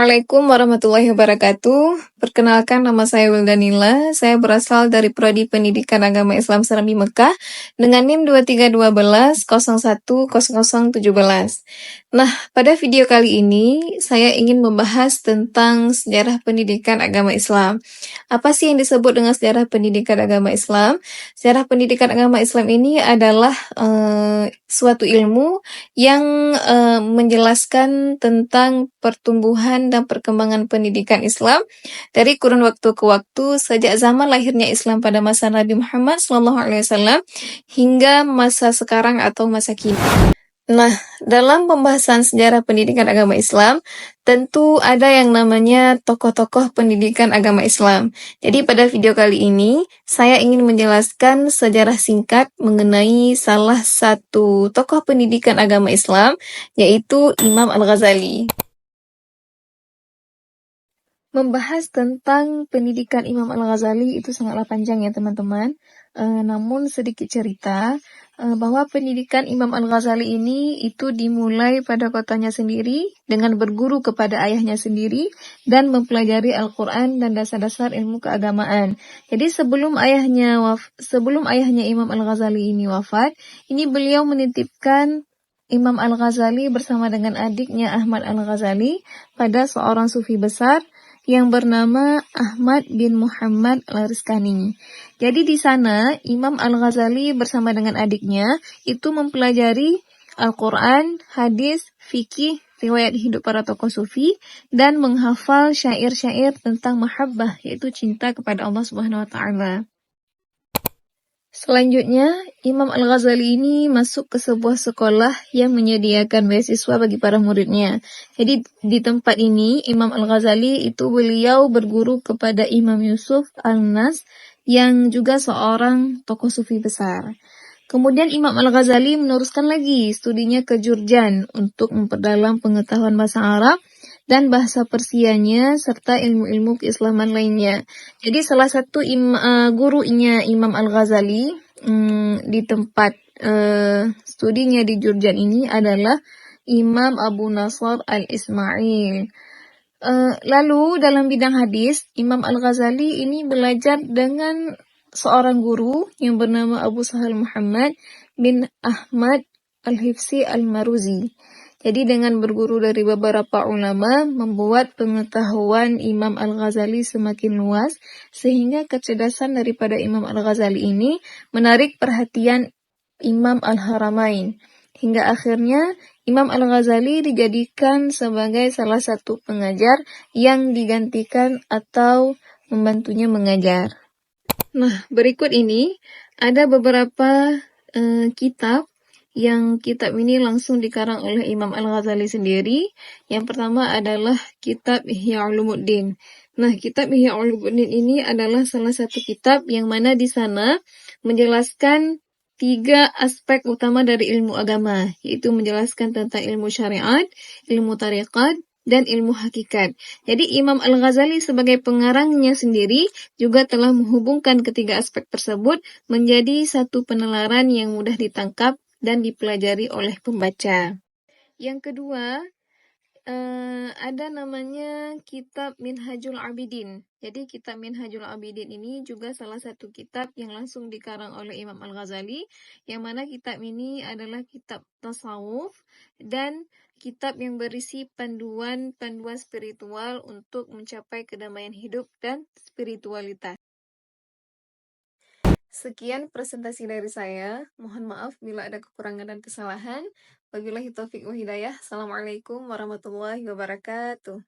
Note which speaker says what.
Speaker 1: Assalamualaikum warahmatullahi wabarakatuh. Perkenalkan, nama saya Wildanila. Saya berasal dari Prodi Pendidikan Agama Islam Serambi Mekah dengan NIM 2312 010017. Nah, pada video kali ini saya ingin membahas tentang sejarah pendidikan agama Islam. Apa sih yang disebut dengan sejarah pendidikan agama Islam? Sejarah pendidikan agama Islam ini adalah suatu ilmu yang menjelaskan tentang pertumbuhan dan perkembangan pendidikan Islam dari kurun waktu ke waktu sejak zaman lahirnya Islam pada masa Nabi Muhammad SAW hingga masa sekarang atau masa kini. Nah, dalam pembahasan sejarah pendidikan agama Islam, tentu ada yang namanya tokoh-tokoh pendidikan agama Islam. Jadi pada video kali ini, saya ingin menjelaskan sejarah singkat mengenai salah satu tokoh pendidikan agama Islam, yaitu Imam Al-Ghazali. Membahas tentang pendidikan Imam Al-Ghazali itu sangatlah panjang ya teman-teman. Namun sedikit cerita bahwa pendidikan Imam Al-Ghazali ini itu dimulai pada kotanya sendiri dengan berguru kepada ayahnya sendiri dan mempelajari Al-Quran dan dasar-dasar ilmu keagamaan. Jadi sebelum ayahnya Imam Al-Ghazali ini wafat, ini beliau menitipkan Imam Al-Ghazali bersama dengan adiknya Ahmad Al-Ghazali pada seorang sufi besar yang bernama Ahmad bin Muhammad Al-Rizkani. Jadi di sana Imam Al-Ghazali bersama dengan adiknya itu mempelajari Al-Quran, hadis, fikih, riwayat hidup para tokoh sufi, dan menghafal syair-syair tentang mahabbah, yaitu cinta kepada Allah Subhanahu wa Ta'ala. Selanjutnya, Imam Al-Ghazali ini masuk ke sebuah sekolah yang menyediakan beasiswa bagi para muridnya. Jadi di tempat ini, Imam Al-Ghazali itu beliau berguru kepada Imam Yusuf Al-Nas yang juga seorang tokoh sufi besar. Kemudian Imam Al-Ghazali meneruskan lagi studinya ke Jurjan untuk memperdalam pengetahuan bahasa Arab dan bahasa Persianya serta ilmu-ilmu keislaman lainnya. Jadi salah satu gurunya Imam Al-Ghazali di tempat studinya di Jurjan ini adalah Imam Abu Nasr Al-Ismail. Lalu dalam bidang hadis, Imam Al-Ghazali ini belajar dengan seorang guru yang bernama Abu Sahal Muhammad bin Ahmad Al-Hifsi Al-Maruzi. Jadi dengan berguru dari beberapa ulama membuat pengetahuan Imam Al-Ghazali semakin luas sehingga kecerdasan daripada Imam Al-Ghazali ini menarik perhatian Imam Al-Haramain. Hingga akhirnya Imam Al-Ghazali dijadikan sebagai salah satu pengajar yang digantikan atau membantunya mengajar. Nah, berikut ini ada beberapa kitab yang kitab ini langsung dikarang oleh Imam Al-Ghazali sendiri. Yang pertama adalah kitab Ihya Ulumuddin. Nah, kitab Ihya Ulumuddin ini adalah salah satu kitab yang mana di sana menjelaskan 3 aspek utama dari ilmu agama, yaitu menjelaskan tentang ilmu syariat, ilmu tariqat, dan ilmu hakikat. Jadi Imam Al-Ghazali sebagai pengarangnya sendiri juga telah menghubungkan ketiga aspek tersebut menjadi satu penalaran yang mudah ditangkap dan dipelajari oleh pembaca. Yang kedua, ada namanya kitab Minhajul Abidin. Jadi kitab Minhajul Abidin ini juga salah satu kitab yang langsung dikarang oleh Imam Al-Ghazali, yang mana kitab ini adalah kitab tasawuf dan kitab yang berisi panduan-panduan spiritual untuk mencapai kedamaian hidup dan spiritualitas. Sekian presentasi dari saya. Mohon maaf bila ada kekurangan dan kesalahan. Wabillahi taufiq wa hidayah. Assalamualaikum warahmatullahi wabarakatuh.